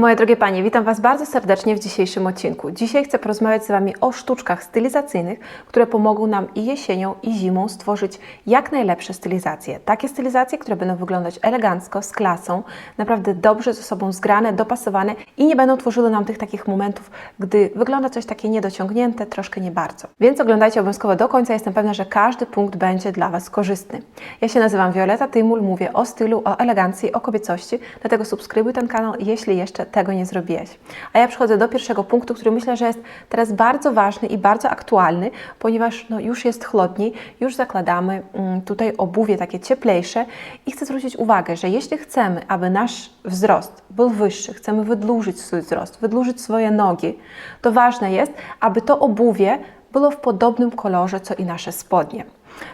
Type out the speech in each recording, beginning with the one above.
Moje drogie Panie, witam Was bardzo serdecznie w dzisiejszym odcinku. Dzisiaj chcę porozmawiać z Wami o sztuczkach stylizacyjnych, które pomogą nam i jesienią, i zimą stworzyć jak najlepsze stylizacje. Takie stylizacje, które będą wyglądać elegancko, z klasą, naprawdę dobrze ze sobą zgrane, dopasowane i nie będą tworzyły nam tych takich momentów, gdy wygląda coś takie niedociągnięte, troszkę nie bardzo. Więc oglądajcie obowiązkowo do końca, jestem pewna, że każdy punkt będzie dla Was korzystny. Ja się nazywam Violeta Tymul, mówię o stylu, o elegancji, o kobiecości, dlatego subskrybuj ten kanał, jeśli jeszcze tego nie zrobiłeś. A ja przechodzę do pierwszego punktu, który myślę, że jest teraz bardzo ważny i bardzo aktualny, ponieważ już jest chłodniej, już zakładamy tutaj obuwie takie cieplejsze i chcę zwrócić uwagę, że jeśli chcemy, aby nasz wzrost był wyższy, chcemy wydłużyć swój wzrost, wydłużyć swoje nogi, to ważne jest, aby to obuwie było w podobnym kolorze, co i nasze spodnie.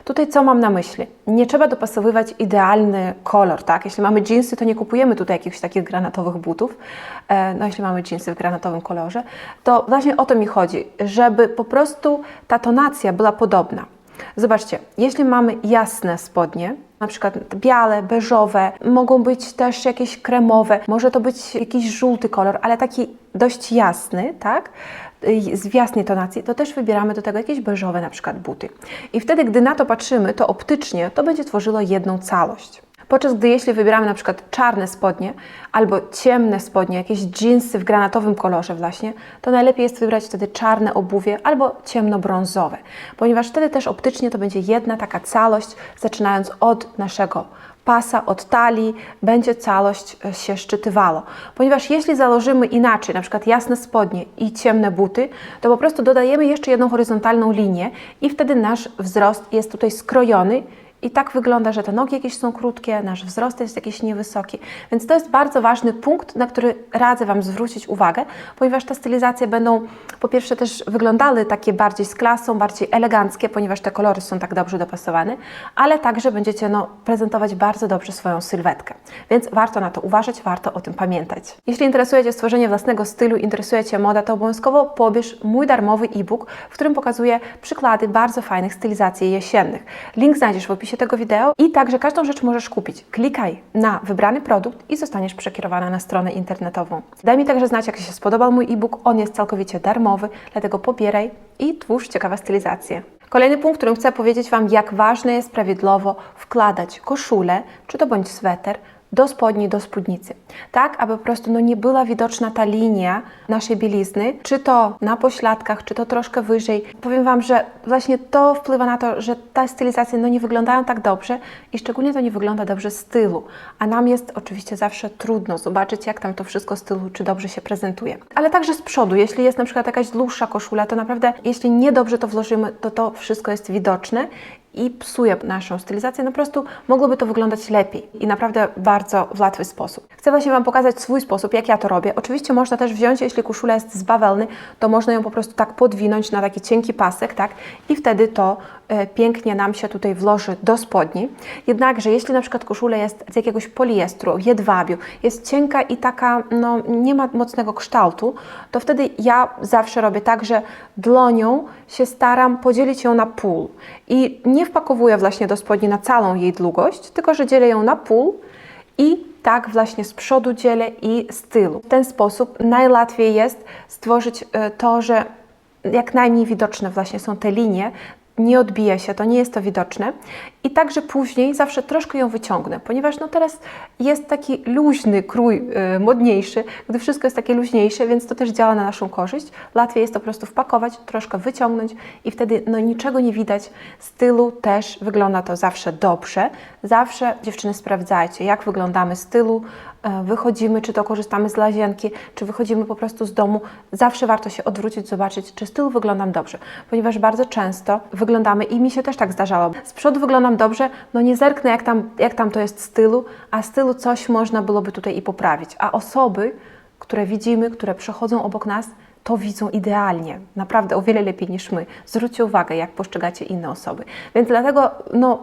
Tutaj co mam na myśli? Nie trzeba dopasowywać idealny kolor, tak? Jeśli mamy dżinsy, to nie kupujemy tutaj jakichś takich granatowych butów. Jeśli mamy dżinsy w granatowym kolorze, to właśnie o to mi chodzi, żeby po prostu ta tonacja była podobna. Zobaczcie, jeśli mamy jasne spodnie, na przykład białe, beżowe, mogą być też jakieś kremowe, może to być jakiś żółty kolor, ale taki dość jasny, tak? Z jasnej tonacji, to też wybieramy do tego jakieś beżowe na przykład buty. I wtedy, gdy na to patrzymy, to optycznie to będzie tworzyło jedną całość. Podczas gdy jeśli wybieramy na przykład czarne spodnie albo ciemne spodnie, jakieś dżinsy w granatowym kolorze właśnie, to najlepiej jest wybrać wtedy czarne obuwie albo ciemnobrązowe, ponieważ wtedy też optycznie to będzie jedna taka całość, zaczynając od naszego pasa, od talii, będzie całość się szczytywało. Ponieważ jeśli założymy inaczej, na przykład jasne spodnie i ciemne buty, to po prostu dodajemy jeszcze jedną horyzontalną linię i wtedy nasz wzrost jest tutaj skrojony i tak wygląda, że te nogi jakieś są krótkie, nasz wzrost jest jakiś niewysoki. Więc to jest bardzo ważny punkt, na który radzę Wam zwrócić uwagę, ponieważ te stylizacje będą po pierwsze też wyglądały takie bardziej z klasą, bardziej eleganckie, ponieważ te kolory są tak dobrze dopasowane, ale także będziecie prezentować bardzo dobrze swoją sylwetkę. Więc warto na to uważać, warto o tym pamiętać. Jeśli interesuje Cię stworzenie własnego stylu, interesuje Cię moda, to obowiązkowo pobierz mój darmowy e-book, w którym pokazuję przykłady bardzo fajnych stylizacji jesiennych. Link znajdziesz w opisie tego wideo i także każdą rzecz możesz kupić. Klikaj na wybrany produkt i zostaniesz przekierowana na stronę internetową. Daj mi także znać, jak się spodobał mój e-book. On jest całkowicie darmowy, dlatego pobieraj i twórz ciekawe stylizacje. Kolejny punkt, którym chcę powiedzieć Wam, jak ważne jest prawidłowo wkładać koszulę, czy to bądź sweter, do spodni, do spódnicy. Tak, aby po prostu nie była widoczna ta linia naszej bielizny, czy to na pośladkach, czy to troszkę wyżej. Powiem Wam, że właśnie to wpływa na to, że te stylizacje nie wyglądają tak dobrze i szczególnie to nie wygląda dobrze z tyłu. A nam jest oczywiście zawsze trudno zobaczyć, jak tam to wszystko z tyłu, czy dobrze się prezentuje. Ale także z przodu, jeśli jest na przykład jakaś dłuższa koszula, to naprawdę, jeśli niedobrze to włożymy, to wszystko jest widoczne i psuje naszą stylizację, po prostu mogłoby to wyglądać lepiej i naprawdę bardzo w łatwy sposób. Chcę właśnie Wam pokazać swój sposób, jak ja to robię. Oczywiście można też wziąć, jeśli koszula jest z bawełny, to można ją po prostu tak podwinąć na taki cienki pasek, tak? I wtedy to pięknie nam się tutaj włoży do spodni. Jednakże, jeśli na przykład koszula jest z jakiegoś poliestru, jedwabiu, jest cienka i taka, nie ma mocnego kształtu, to wtedy ja zawsze robię tak, że dłonią się staram podzielić ją na pół i nie wpakowuję właśnie do spodni na całą jej długość, tylko że dzielę ją na pół i tak właśnie z przodu dzielę i z tyłu. W ten sposób najłatwiej jest stworzyć to, że jak najmniej widoczne właśnie są te linie, nie odbija się, to nie jest to widoczne i także później zawsze troszkę ją wyciągnę, ponieważ teraz jest taki luźny krój, modniejszy, gdy wszystko jest takie luźniejsze, więc to też działa na naszą korzyść. Łatwiej jest to po prostu wpakować, troszkę wyciągnąć i wtedy niczego nie widać. Z tyłu też wygląda to zawsze dobrze. Zawsze dziewczyny sprawdzajcie, jak wyglądamy z tyłu, wychodzimy, czy to korzystamy z łazienki, czy wychodzimy po prostu z domu. Zawsze warto się odwrócić, zobaczyć, czy z tyłu wyglądam dobrze, ponieważ bardzo często wyglądamy, i mi się też tak zdarzało, z przodu wyglądam dobrze, nie zerknę jak tam to jest z tyłu, a z tyłu coś można byłoby tutaj i poprawić. A osoby, które widzimy, które przechodzą obok nas, to widzą idealnie, naprawdę o wiele lepiej niż my. Zwróćcie uwagę, jak postrzegacie inne osoby. Więc dlatego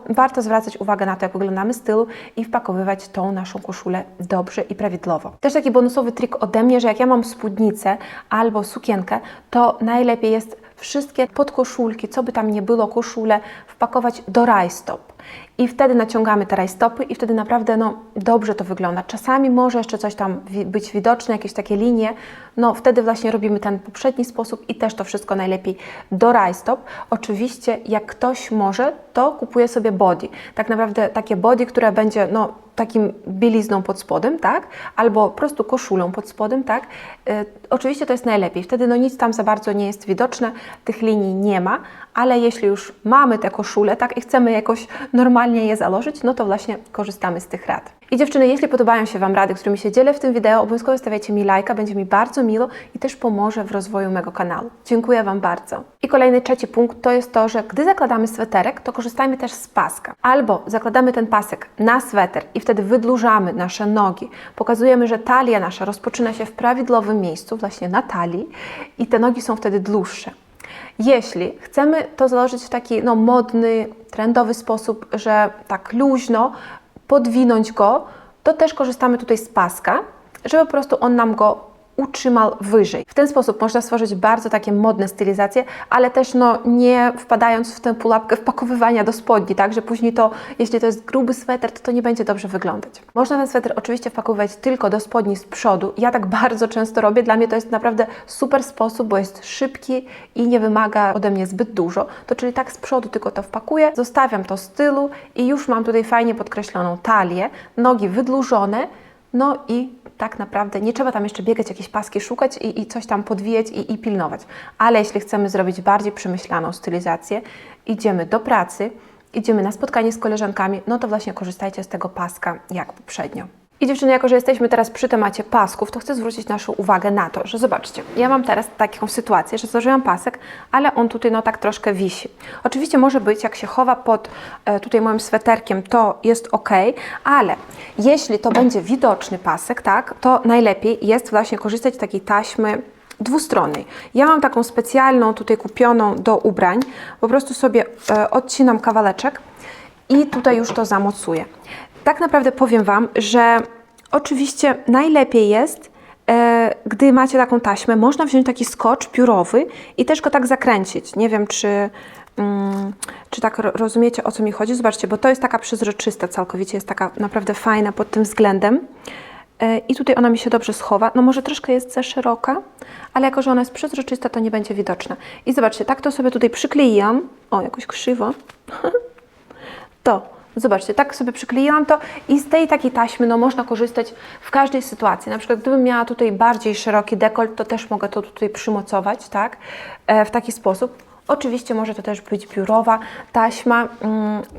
warto zwracać uwagę na to, jak wyglądamy z tyłu i wpakowywać tą naszą koszulę dobrze i prawidłowo. Też taki bonusowy trik ode mnie, że jak ja mam spódnicę albo sukienkę, to najlepiej jest wszystkie podkoszulki, co by tam nie było, koszule, wpakować do rajstop. I wtedy naciągamy te rajstopy i wtedy naprawdę dobrze to wygląda. Czasami może jeszcze coś tam być widoczne, jakieś takie linie, wtedy właśnie robimy ten poprzedni sposób i też to wszystko najlepiej do rajstop. Oczywiście jak ktoś może, to kupuje sobie body. Tak naprawdę takie body, które będzie takim bielizną pod spodem, tak? Albo po prostu koszulą pod spodem, tak? Oczywiście to jest najlepiej. Wtedy nic tam za bardzo nie jest widoczne, tych linii nie ma, ale jeśli już mamy te koszule, tak? I chcemy jakoś normalnie je założyć, to właśnie korzystamy z tych rad. I dziewczyny, jeśli podobają się Wam rady, którymi się dzielę w tym wideo, obowiązkowo stawiajcie mi lajka, będzie mi bardzo miło i też pomoże w rozwoju mego kanału. Dziękuję Wam bardzo. I kolejny, trzeci punkt to jest to, że gdy zakładamy sweterek, to korzystajmy też z paska. Albo zakładamy ten pasek na sweter i wtedy wydłużamy nasze nogi. Pokazujemy, że talia nasza rozpoczyna się w prawidłowym miejscu, właśnie na talii i te nogi są wtedy dłuższe. Jeśli chcemy to założyć w taki modny, trendowy sposób, że tak luźno, podwinąć go, to też korzystamy tutaj z paska, żeby po prostu on nam go utrzymał wyżej. W ten sposób można stworzyć bardzo takie modne stylizacje, ale też nie wpadając w tę pułapkę wpakowywania do spodni, tak, że później jeśli to jest gruby sweter, to nie będzie dobrze wyglądać. Można ten sweter oczywiście wpakowywać tylko do spodni z przodu. Ja tak bardzo często robię, dla mnie to jest naprawdę super sposób, bo jest szybki i nie wymaga ode mnie zbyt dużo. Czyli tak z przodu tylko to wpakuję, zostawiam to z tyłu i już mam tutaj fajnie podkreśloną talię, nogi wydłużone, i tak naprawdę nie trzeba tam jeszcze biegać, jakieś paski szukać i coś tam podwijać i pilnować. Ale jeśli chcemy zrobić bardziej przemyślaną stylizację, idziemy do pracy, idziemy na spotkanie z koleżankami, to właśnie korzystajcie z tego paska jak poprzednio. I dziewczyny, jako że jesteśmy teraz przy temacie pasków, to chcę zwrócić naszą uwagę na to, że zobaczcie, ja mam teraz taką sytuację, że założyłam pasek, ale on tutaj tak troszkę wisi. Oczywiście może być, jak się chowa pod tutaj moim sweterkiem, to jest ok, ale jeśli to będzie widoczny pasek, tak, to najlepiej jest właśnie korzystać z takiej taśmy dwustronnej. Ja mam taką specjalną tutaj kupioną do ubrań, po prostu sobie odcinam kawałeczek i tutaj już to zamocuję. Tak naprawdę powiem Wam, że oczywiście najlepiej jest, gdy macie taką taśmę, można wziąć taki skotch piórowy i też go tak zakręcić. Nie wiem, czy tak rozumiecie, o co mi chodzi. Zobaczcie, bo to jest taka przezroczysta całkowicie, jest taka naprawdę fajna pod tym względem. I tutaj ona mi się dobrze schowa. Może troszkę jest za szeroka, ale jako że ona jest przezroczysta, to nie będzie widoczna. I zobaczcie, tak to sobie tutaj przykleiłam. O, jakoś krzywo. Zobaczcie, tak sobie przykleiłam to i z tej takiej taśmy można korzystać w każdej sytuacji. Na przykład gdybym miała tutaj bardziej szeroki dekolt, to też mogę to tutaj przymocować, tak, w taki sposób. Oczywiście może to też być biurowa taśma.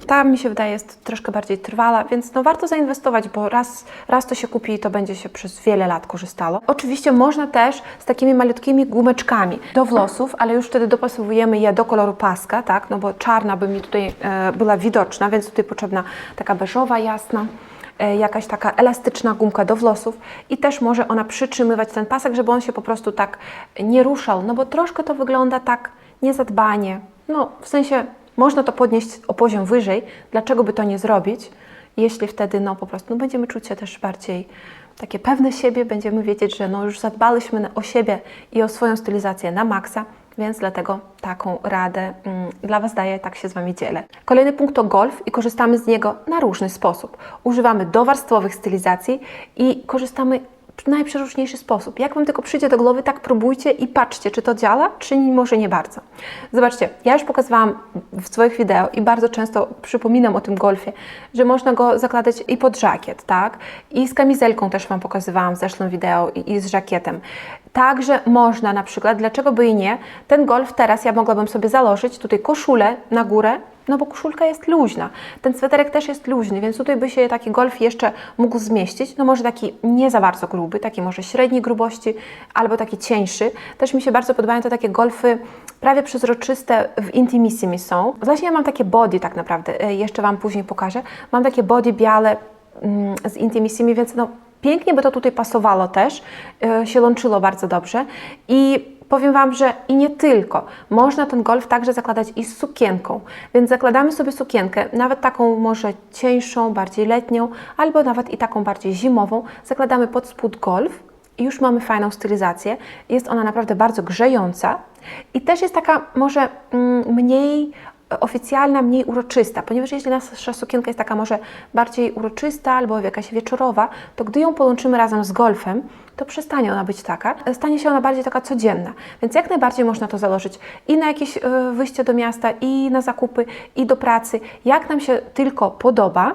Ta mi się wydaje jest troszkę bardziej trwała, więc warto zainwestować, bo raz to się kupi i to będzie się przez wiele lat korzystało. Oczywiście można też z takimi malutkimi gumeczkami do włosów, ale już wtedy dopasowujemy je do koloru paska, tak, bo czarna by mi tutaj była widoczna, więc tutaj potrzebna taka beżowa, jasna, jakaś taka elastyczna gumka do włosów i też może ona przytrzymywać ten pasek, żeby on się po prostu tak nie ruszał, bo troszkę to wygląda tak niezadbanie. W sensie można to podnieść o poziom wyżej. Dlaczego by to nie zrobić? Jeśli wtedy po prostu będziemy czuć się też bardziej takie pewne siebie, będziemy wiedzieć, że już zadbałyśmy o siebie i o swoją stylizację na maksa, więc dlatego taką radę dla Was daję, tak się z Wami dzielę. Kolejny punkt to golf i korzystamy z niego na różny sposób. Używamy dowarstwowych stylizacji i korzystamy w najprzeróżniejszy sposób. Jak Wam tylko przyjdzie do głowy, tak próbujcie i patrzcie, czy to działa, czy może nie bardzo. Zobaczcie, ja już pokazywałam w swoich wideo i bardzo często przypominam o tym golfie, że można go zakładać i pod żakiet, tak? I z kamizelką też Wam pokazywałam w zeszłym wideo i z żakietem. Także można na przykład, dlaczego by i nie, ten golf teraz ja mogłabym sobie założyć tutaj koszulę na górę, bo koszulka jest luźna. Ten sweterek też jest luźny, więc tutaj by się taki golf jeszcze mógł zmieścić. Może taki nie za bardzo gruby, taki może średniej grubości, albo taki cieńszy. Też mi się bardzo podobają te takie golfy prawie przezroczyste w Intimissimi są. Właśnie ja mam takie body tak naprawdę, jeszcze Wam później pokażę. Mam takie body białe z Intimissimi, więc pięknie by to tutaj pasowało też, się łączyło bardzo dobrze i powiem Wam, że i nie tylko. Można ten golf także zakładać i z sukienką, więc zakładamy sobie sukienkę, nawet taką może cieńszą, bardziej letnią, albo nawet i taką bardziej zimową. Zakładamy pod spód golf i już mamy fajną stylizację. Jest ona naprawdę bardzo grzejąca i też jest taka może mniej oficjalna, mniej uroczysta, ponieważ jeśli nasza sukienka jest taka może bardziej uroczysta albo jakaś wieczorowa, to gdy ją połączymy razem z golfem, to przestanie ona być taka, stanie się ona bardziej taka codzienna. Więc jak najbardziej można to założyć i na jakieś wyjście do miasta, i na zakupy, i do pracy, jak nam się tylko podoba,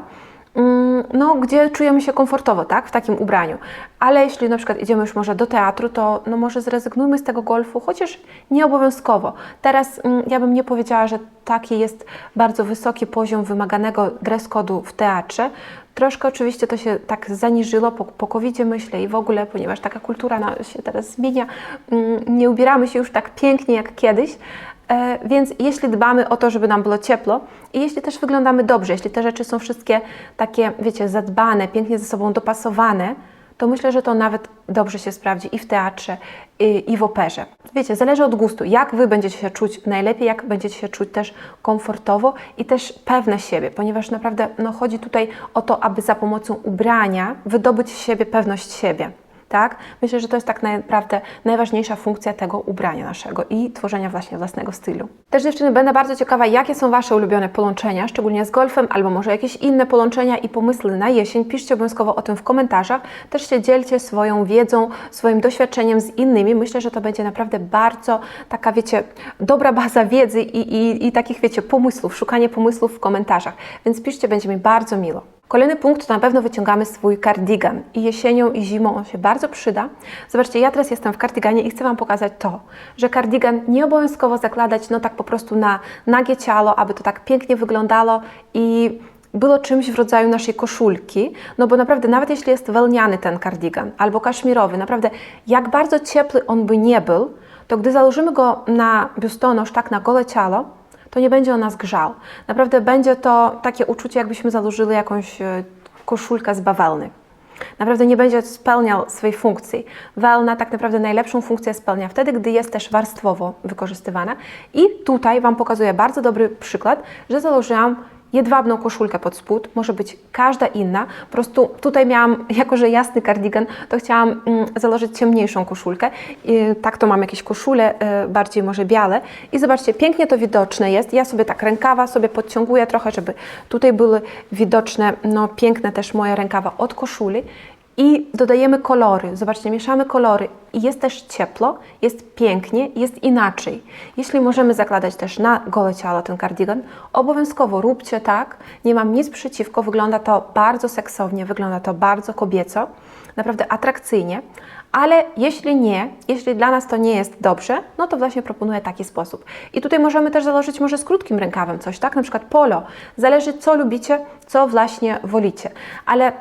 no, gdzie czujemy się komfortowo, tak, w takim ubraniu. Ale jeśli na przykład idziemy już może do teatru, to no może zrezygnujmy z tego golfu, chociaż nie obowiązkowo. Teraz ja bym nie powiedziała, że taki jest bardzo wysoki poziom wymaganego dress-codu w teatrze. Troszkę oczywiście to się tak zaniżyło po COVID-zie, myślę, i w ogóle, ponieważ taka kultura się teraz zmienia, nie ubieramy się już tak pięknie jak kiedyś. Więc jeśli dbamy o to, żeby nam było ciepło i jeśli też wyglądamy dobrze, jeśli te rzeczy są wszystkie takie, wiecie, zadbane, pięknie ze sobą dopasowane, to myślę, że to nawet dobrze się sprawdzi i w teatrze, i w operze. Wiecie, zależy od gustu, jak Wy będziecie się czuć najlepiej, jak będziecie się czuć też komfortowo i też pewne siebie, ponieważ naprawdę no, chodzi tutaj o to, aby za pomocą ubrania wydobyć z siebie pewność siebie. Tak? Myślę, że to jest tak naprawdę najważniejsza funkcja tego ubrania naszego i tworzenia właśnie własnego stylu. Też dziewczyny, będę bardzo ciekawa, jakie są Wasze ulubione połączenia, szczególnie z golfem, albo może jakieś inne połączenia i pomysły na jesień. Piszcie obowязkowo o tym w komentarzach. Też się dzielcie swoją wiedzą, swoim doświadczeniem z innymi. Myślę, że to będzie naprawdę bardzo taka, wiecie, dobra baza wiedzy i takich, wiecie, pomysłów, szukanie pomysłów w komentarzach. Więc piszcie, będzie mi bardzo miło. Kolejny punkt to na pewno wyciągamy swój kardigan i jesienią i zimą on się bardzo przyda. Zobaczcie, ja teraz jestem w kardiganie i chcę Wam pokazać to, że kardigan nie obowiązkowo zakładać no tak po prostu na nagie ciało, aby to tak pięknie wyglądało i było czymś w rodzaju naszej koszulki, no bo naprawdę nawet jeśli jest wełniany ten kardigan albo kaszmirowy, naprawdę jak bardzo ciepły on by nie był, to gdy założymy go na biustonosz, tak na gole ciało, to nie będzie on nas grzał. Naprawdę będzie to takie uczucie, jakbyśmy założyli jakąś koszulkę z bawełny. Naprawdę nie będzie spełniał swojej funkcji. Wełna tak naprawdę najlepszą funkcję spełnia wtedy, gdy jest też warstwowo wykorzystywana. I tutaj Wam pokazuję bardzo dobry przykład, że założyłam jedwabną koszulkę pod spód, może być każda inna. Po prostu tutaj miałam, jako że jasny kardigan, to chciałam założyć ciemniejszą koszulkę. Tak to mam jakieś koszule, bardziej może białe. I zobaczcie, pięknie to widoczne jest. Ja sobie tak rękawa sobie podciąguję trochę, żeby tutaj były widoczne, no piękne też moje rękawa od koszuli. I dodajemy kolory. Zobaczcie, mieszamy kolory i jest też ciepło, jest pięknie, jest inaczej. Jeśli możemy zakładać też na gole ciało ten kardigan, obowiązkowo róbcie tak. Nie mam nic przeciwko, wygląda to bardzo seksownie, wygląda to bardzo kobieco, naprawdę atrakcyjnie. Ale jeśli nie, jeśli dla nas to nie jest dobrze, no to właśnie proponuję taki sposób. I tutaj możemy też założyć może z krótkim rękawem coś, tak? Na przykład polo. Zależy co lubicie, co właśnie wolicie. Ale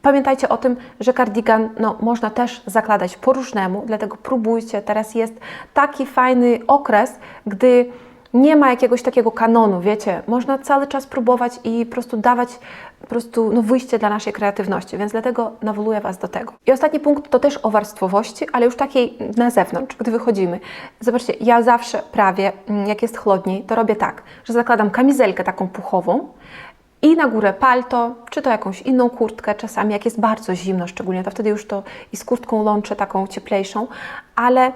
pamiętajcie o tym, że kardigan no, można też zakładać po różnemu, dlatego próbujcie. Teraz jest taki fajny okres, gdy nie ma jakiegoś takiego kanonu, wiecie, można cały czas próbować i po prostu dawać no, wyjście dla naszej kreatywności, więc dlatego nawołuję Was do tego. I ostatni punkt to też o warstwowości, ale już takiej na zewnątrz, gdy wychodzimy. Zobaczcie, ja zawsze prawie, jak jest chłodniej, to robię tak, że zakładam kamizelkę taką puchową, i na górę palto, czy to jakąś inną kurtkę, czasami jak jest bardzo zimno szczególnie, to wtedy już to i z kurtką łączę taką cieplejszą, ale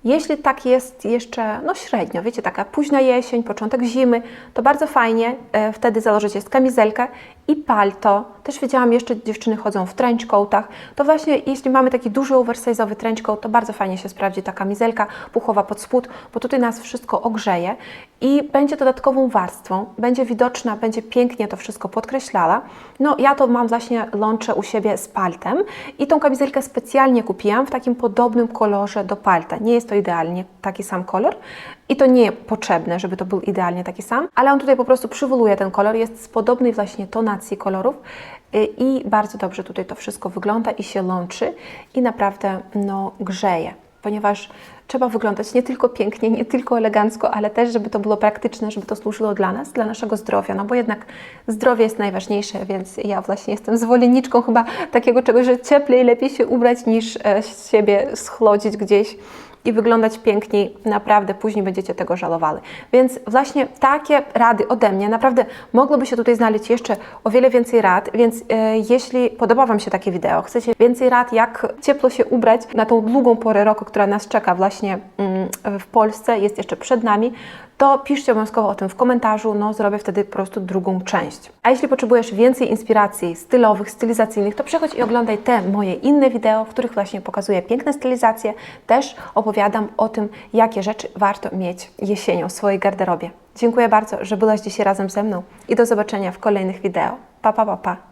jeśli tak jest jeszcze no średnio, wiecie, taka późna jesień, początek zimy, to bardzo fajnie wtedy założyć jest kamizelkę i palto. Też widziałam, jeszcze dziewczyny chodzą w trenchcoatach. To właśnie jeśli mamy taki duży oversize'owy trenchcoat, to bardzo fajnie się sprawdzi ta kamizelka puchowa pod spód, bo tutaj nas wszystko ogrzeje i będzie dodatkową warstwą, będzie widoczna, będzie pięknie to wszystko podkreślała. No ja to mam właśnie łączę u siebie z paltem i tą kamizelkę specjalnie kupiłam w takim podobnym kolorze do palta. Nie jest to idealnie taki sam kolor i to nie potrzebne, żeby to był idealnie taki sam, ale on tutaj po prostu przywoluje ten kolor, jest z podobnej właśnie tonacji kolorów i bardzo dobrze tutaj to wszystko wygląda i się łączy i naprawdę no, grzeje, ponieważ trzeba wyglądać nie tylko pięknie, nie tylko elegancko, ale też, żeby to było praktyczne, żeby to służyło dla nas, dla naszego zdrowia, no bo jednak zdrowie jest najważniejsze, więc ja właśnie jestem zwolenniczką chyba takiego czegoś, że cieplej, lepiej się ubrać niż siebie schłodzić gdzieś i wyglądać piękniej, naprawdę później będziecie tego żałowali. Więc właśnie takie rady ode mnie, naprawdę mogłoby się tutaj znaleźć jeszcze o wiele więcej rad, więc jeśli podoba Wam się takie wideo, chcecie więcej rad, jak ciepło się ubrać na tą długą porę roku, która nas czeka właśnie w Polsce jest jeszcze przed nami, to piszcie obowiązkowo o tym w komentarzu, no zrobię wtedy po prostu drugą część. A jeśli potrzebujesz więcej inspiracji stylowych, stylizacyjnych, to przechodź i oglądaj te moje inne wideo, w których właśnie pokazuję piękne stylizacje. Też opowiadam o tym, jakie rzeczy warto mieć jesienią w swojej garderobie. Dziękuję bardzo, że byłaś dzisiaj razem ze mną i do zobaczenia w kolejnych wideo. Pa, pa, pa, pa.